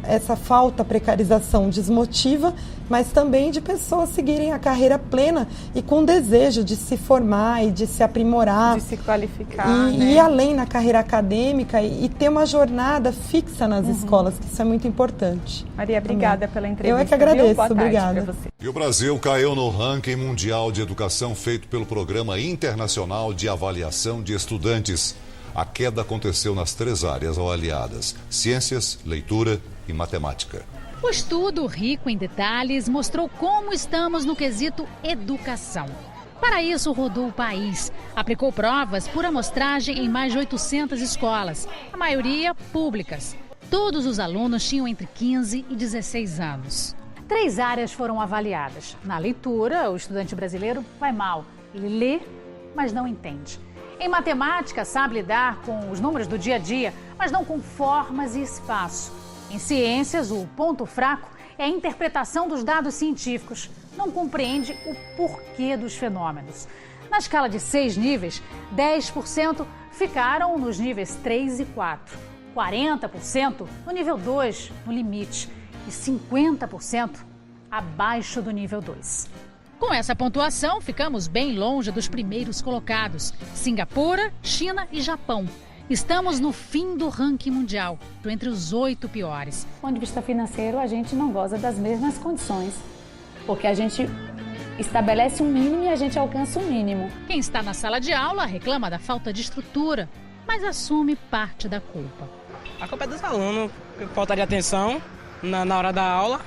essa falta, precarização desmotiva, mas também de pessoas seguirem a carreira plena e com desejo de se formar e de se aprimorar. De se qualificar, e ir além na carreira acadêmica e ter uma jornada fixa nas escolas, que isso é muito importante. Maria, obrigada pela entrevista. Eu é que agradeço, Boa obrigada. tarde pra você. E o Brasil caiu no ranking mundial de educação feito pelo Programa Internacional de Avaliação de Estudantes. A queda aconteceu nas 3 áreas avaliadas: ciências, leitura e matemática. O estudo, rico em detalhes, mostrou como estamos no quesito educação. Para isso, rodou o país. Aplicou provas por amostragem em mais de 800 escolas, a maioria públicas. Todos os alunos tinham entre 15 e 16 anos. 3 áreas foram avaliadas. Na leitura, o estudante brasileiro vai mal. Ele lê, mas não entende. Em matemática, sabe lidar com os números do dia a dia, mas não com formas e espaço. Em ciências, o ponto fraco é a interpretação dos dados científicos. Não compreende o porquê dos fenômenos. Na escala de 6 níveis, 10% ficaram nos níveis 3 e 4. 40% no nível 2, no limite. E 50% abaixo do nível 2. Com essa pontuação, ficamos bem longe dos primeiros colocados: Singapura, China e Japão. Estamos no fim do ranking mundial, entre os 8 piores. Do ponto de vista financeiro, a gente não goza das mesmas condições, porque a gente estabelece um mínimo e a gente alcança o mínimo. Quem está na sala de aula reclama da falta de estrutura, mas assume parte da culpa. A culpa é dos alunos, falta de atenção na hora da aula.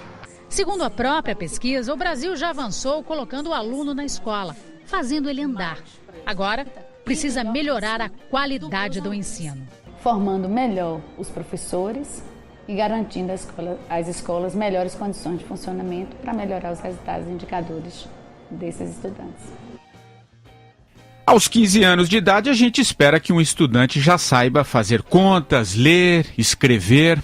Segundo a própria pesquisa, o Brasil já avançou colocando o aluno na escola, fazendo ele andar. Agora, precisa melhorar a qualidade do ensino. Formando melhor os professores e garantindo às escolas melhores condições de funcionamento para melhorar os resultados e indicadores desses estudantes. Aos 15 anos de idade, a gente espera que um estudante já saiba fazer contas, ler, escrever.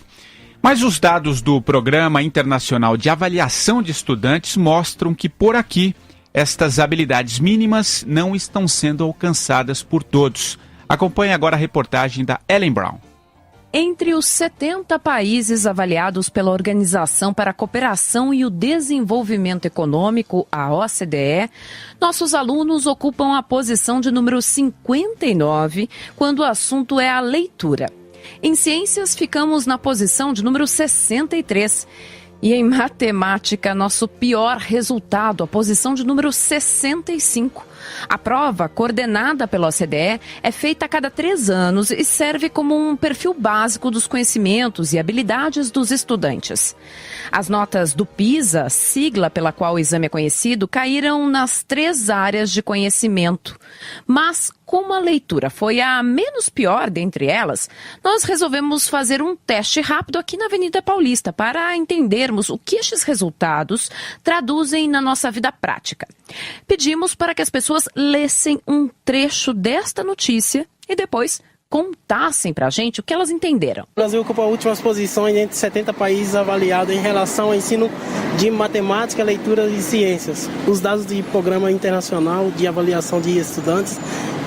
Mas os dados do Programa Internacional de Avaliação de Estudantes mostram que, por aqui, estas habilidades mínimas não estão sendo alcançadas por todos. Acompanhe agora a reportagem da Ellen Brown. Entre os 70 países avaliados pela Organização para a Cooperação e o Desenvolvimento Econômico, a OCDE, nossos alunos ocupam a posição de número 59, quando o assunto é a leitura. Em ciências, ficamos na posição de número 63. E em matemática, nosso pior resultado, a posição de número 65. A prova, coordenada pela OCDE, é feita a cada 3 anos e serve como um perfil básico dos conhecimentos e habilidades dos estudantes. As notas do PISA, sigla pela qual o exame é conhecido, caíram nas 3 áreas de conhecimento. Mas, como a leitura foi a menos pior dentre elas, nós resolvemos fazer um teste rápido aqui na Avenida Paulista para entendermos o que estes resultados traduzem na nossa vida prática. Pedimos para que as pessoas lessem um trecho desta notícia e depois contassem para a gente o que elas entenderam. O Brasil ocupa as últimas posições entre 70 países avaliados em relação ao ensino de matemática, leitura e ciências. Os dados do Programa Internacional de Avaliação de Estudantes,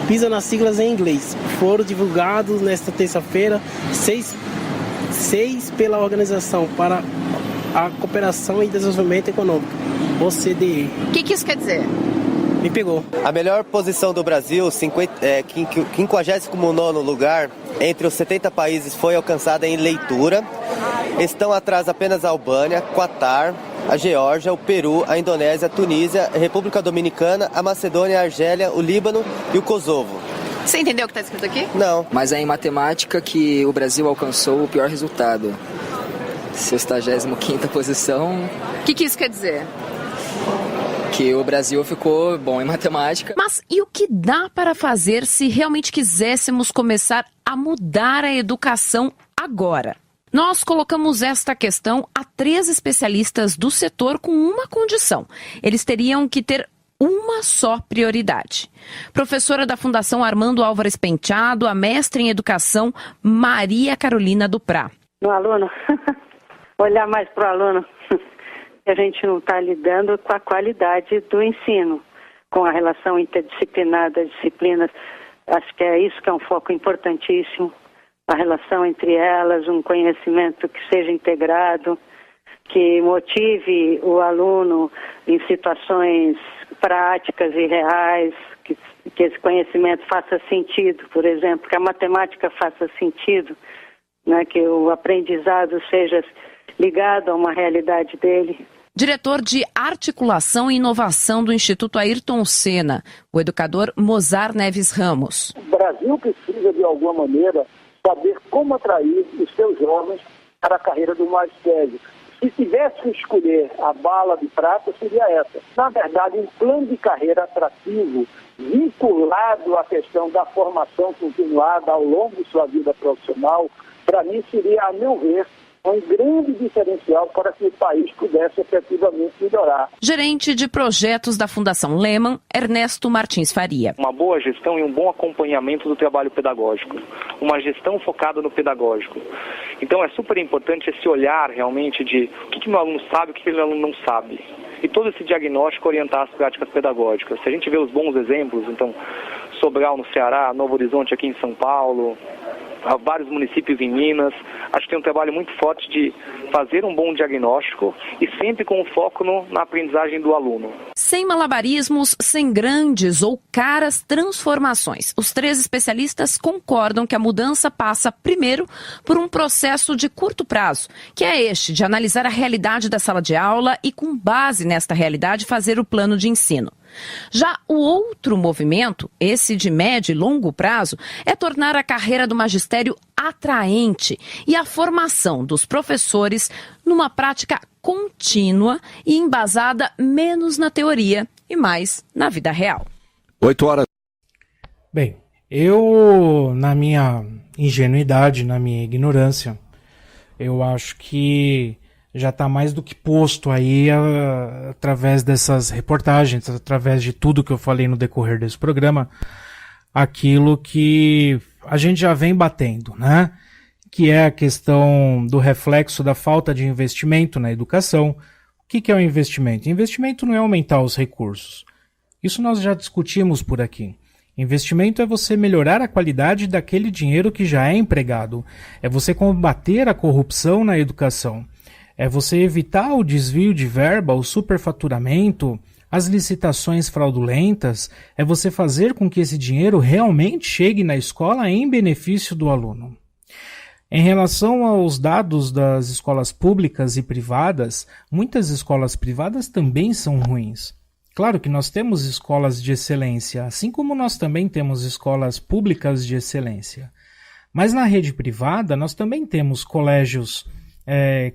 PISA nas siglas em inglês, foram divulgados nesta terça-feira, 6 pela Organização para a Cooperação e Desenvolvimento Econômico, OCDE. O que isso quer dizer? Me pegou. A melhor posição do Brasil, 59º lugar, entre os 70 países, foi alcançada em leitura. Estão atrás apenas a Albânia, Catar, a Geórgia, o Peru, a Indonésia, a Tunísia, a República Dominicana, a Macedônia, a Argélia, o Líbano e o Kosovo. Você entendeu o que está escrito aqui? Não. Mas é em matemática que o Brasil alcançou o pior resultado. Sua 65ª posição. O que isso quer dizer? Que o Brasil ficou bom em matemática. Mas e o que dá para fazer se realmente quiséssemos começar a mudar a educação agora? Nós colocamos esta questão a 3 especialistas do setor com uma condição. Eles teriam que ter uma só prioridade. Professora da Fundação Armando Álvares Penteado, a mestre em educação Maria Carolina Duprá. No aluno, olhar mais para o aluno. A gente não está lidando com a qualidade do ensino, com a relação interdisciplinar das disciplinas. Acho que é isso que é um foco importantíssimo, a relação entre elas, um conhecimento que seja integrado, que motive o aluno em situações práticas e reais, que esse conhecimento faça sentido, por exemplo, que a matemática faça sentido, né, que o aprendizado seja ligado a uma realidade dele. Diretor de Articulação e Inovação do Instituto Ayrton Senna, o educador Mozar Neves Ramos. O Brasil precisa, de alguma maneira, saber como atrair os seus jovens para a carreira do magistério. Se tivesse que escolher a bala de prata, seria essa. Na verdade, um plano de carreira atrativo, vinculado à questão da formação continuada ao longo de sua vida profissional, para mim seria, a meu ver, um grande diferencial para que o país pudesse efetivamente melhorar. Gerente de projetos da Fundação Lehman, Ernesto Martins Faria. Uma boa gestão e um bom acompanhamento do trabalho pedagógico. Uma gestão focada no pedagógico. Então é super importante esse olhar realmente de o que meu aluno sabe, o que meu aluno não sabe. E todo esse diagnóstico orientar as práticas pedagógicas. Se a gente vê os bons exemplos, então, Sobral no Ceará, Novo Horizonte aqui em São Paulo, vários municípios em Minas, acho que tem um trabalho muito forte de fazer um bom diagnóstico e sempre com foco na aprendizagem do aluno. Sem malabarismos, sem grandes ou caras transformações. Os 3 especialistas concordam que a mudança passa primeiro por um processo de curto prazo, que é este de analisar a realidade da sala de aula e, com base nesta realidade, fazer o plano de ensino. Já o outro movimento, esse de médio e longo prazo, é tornar a carreira do magistério atraente e a formação dos professores numa prática contínua e embasada menos na teoria e mais na vida real. 8 horas. Bem, eu, na minha ingenuidade, na minha ignorância, eu acho que já está mais do que posto aí através dessas reportagens, através de tudo que eu falei no decorrer desse programa, aquilo que a gente já vem batendo, né? Que é a questão do reflexo da falta de investimento na educação. O que é o investimento? Investimento não é aumentar os recursos. Isso nós já discutimos por aqui. Investimento é você melhorar a qualidade daquele dinheiro que já é empregado. É você combater a corrupção na educação. É você evitar o desvio de verba, o superfaturamento, as licitações fraudulentas. É você fazer com que esse dinheiro realmente chegue na escola em benefício do aluno. Em relação aos dados das escolas públicas e privadas, muitas escolas privadas também são ruins. Claro que nós temos escolas de excelência, assim como nós também temos escolas públicas de excelência. Mas na rede privada nós também temos colégios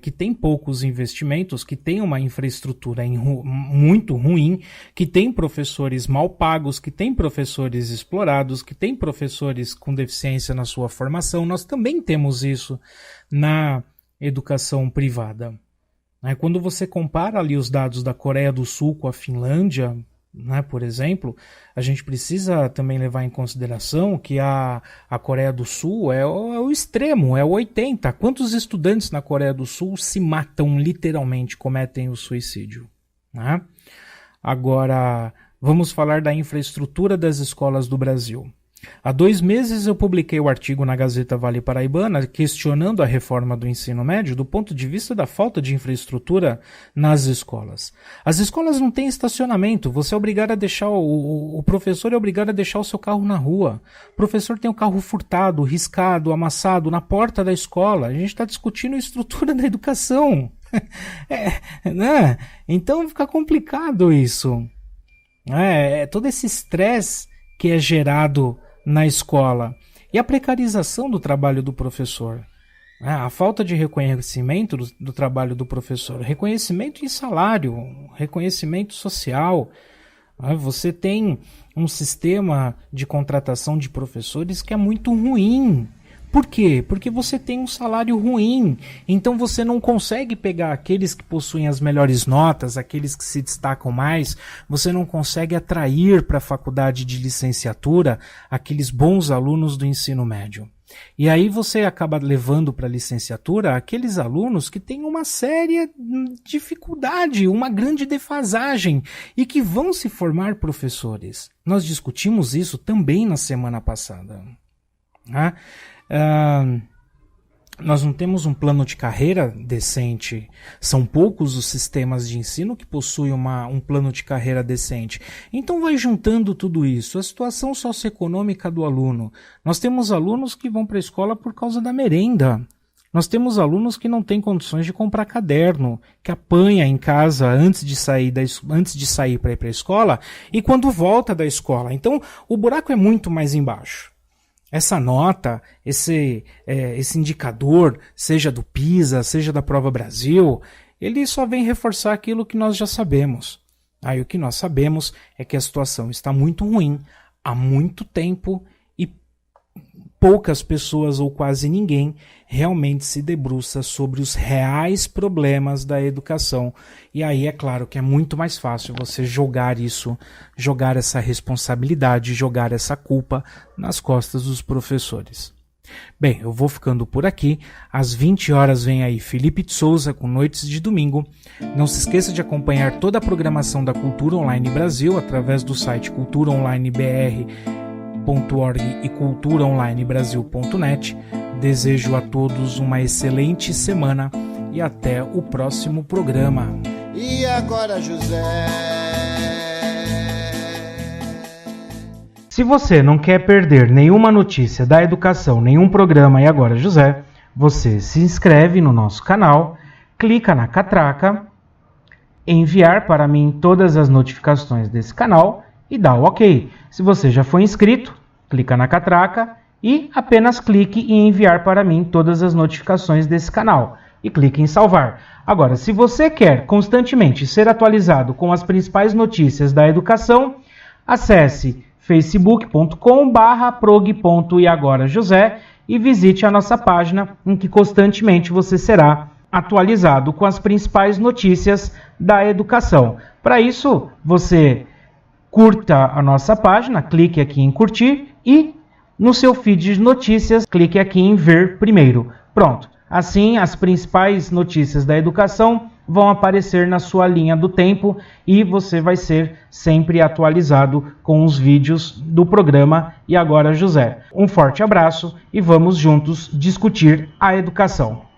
que têm poucos investimentos, que têm uma infraestrutura muito ruim, que têm professores mal pagos, que têm professores explorados, que têm professores com deficiência na sua formação. Nós também temos isso na educação privada. Quando você compara ali os dados da Coreia do Sul com a Finlândia, por exemplo, a gente precisa também levar em consideração que a Coreia do Sul é o extremo, é o 80. Quantos estudantes na Coreia do Sul se matam literalmente, cometem o suicídio? Agora, vamos falar da infraestrutura das escolas do Brasil. Há 2 meses eu publiquei o artigo na Gazeta Vale Paraibana questionando a reforma do ensino médio do ponto de vista da falta de infraestrutura nas escolas. As escolas não têm estacionamento, você é obrigado a deixar, o professor é obrigado a deixar o seu carro na rua. O professor tem o carro furtado, riscado, amassado na porta da escola. A gente está discutindo a estrutura da educação. Né? Então fica complicado isso. Todo esse estresse que é gerado na escola. E a precarização do trabalho do professor. A falta de reconhecimento do trabalho do professor. Reconhecimento em salário, reconhecimento social. Você tem um sistema de contratação de professores que é muito ruim. Por quê? Porque você tem um salário ruim. Então você não consegue pegar aqueles que possuem as melhores notas, aqueles que se destacam mais. Você não consegue atrair para a faculdade de licenciatura aqueles bons alunos do ensino médio. E aí você acaba levando para a licenciatura aqueles alunos que têm uma séria dificuldade, uma grande defasagem e que vão se formar professores. Nós discutimos isso também na semana passada. Nós não temos um plano de carreira decente. São poucos os sistemas de ensino que possuem um plano de carreira decente. Então vai juntando tudo isso. A situação socioeconômica do aluno. Nós temos alunos que vão para a escola por causa da merenda. Nós temos alunos que não têm condições de comprar caderno, que apanha em casa antes de sair para ir para a escola e quando volta da escola. Então o buraco é muito mais embaixo. Essa nota, esse indicador, seja do PISA, seja da Prova Brasil, ele só vem reforçar aquilo que nós já sabemos. O que nós sabemos é que a situação está muito ruim há muito tempo e poucas pessoas ou quase ninguém realmente se debruça sobre os reais problemas da educação. E aí é claro que é muito mais fácil você jogar essa responsabilidade, jogar essa culpa nas costas dos professores. Bem, eu vou ficando por aqui. Às 20 horas vem aí Felipe de Souza com Noites de Domingo. Não se esqueça de acompanhar toda a programação da Cultura Online Brasil através do site culturaonlinebr.org e culturaonlinebrasil.net. Desejo a todos uma excelente semana e até o próximo programa. E agora, José? Se você não quer perder nenhuma notícia da educação, nenhum programa E Agora José, você se inscreve no nosso canal, clica na catraca, enviar para mim todas as notificações desse canal e dá o OK. Se você já foi inscrito, clica na catraca e apenas clique em enviar para mim todas as notificações desse canal e clique em salvar. Agora, se você quer constantemente ser atualizado com as principais notícias da educação, acesse facebook.com/prog.eagorajosé e visite a nossa página em que constantemente você será atualizado com as principais notícias da educação. Para isso, você curta a nossa página, clique aqui em curtir e no seu feed de notícias, clique aqui em ver primeiro. Pronto. Assim, as principais notícias da educação vão aparecer na sua linha do tempo e você vai ser sempre atualizado com os vídeos do programa E Agora José. Um forte abraço e vamos juntos discutir a educação.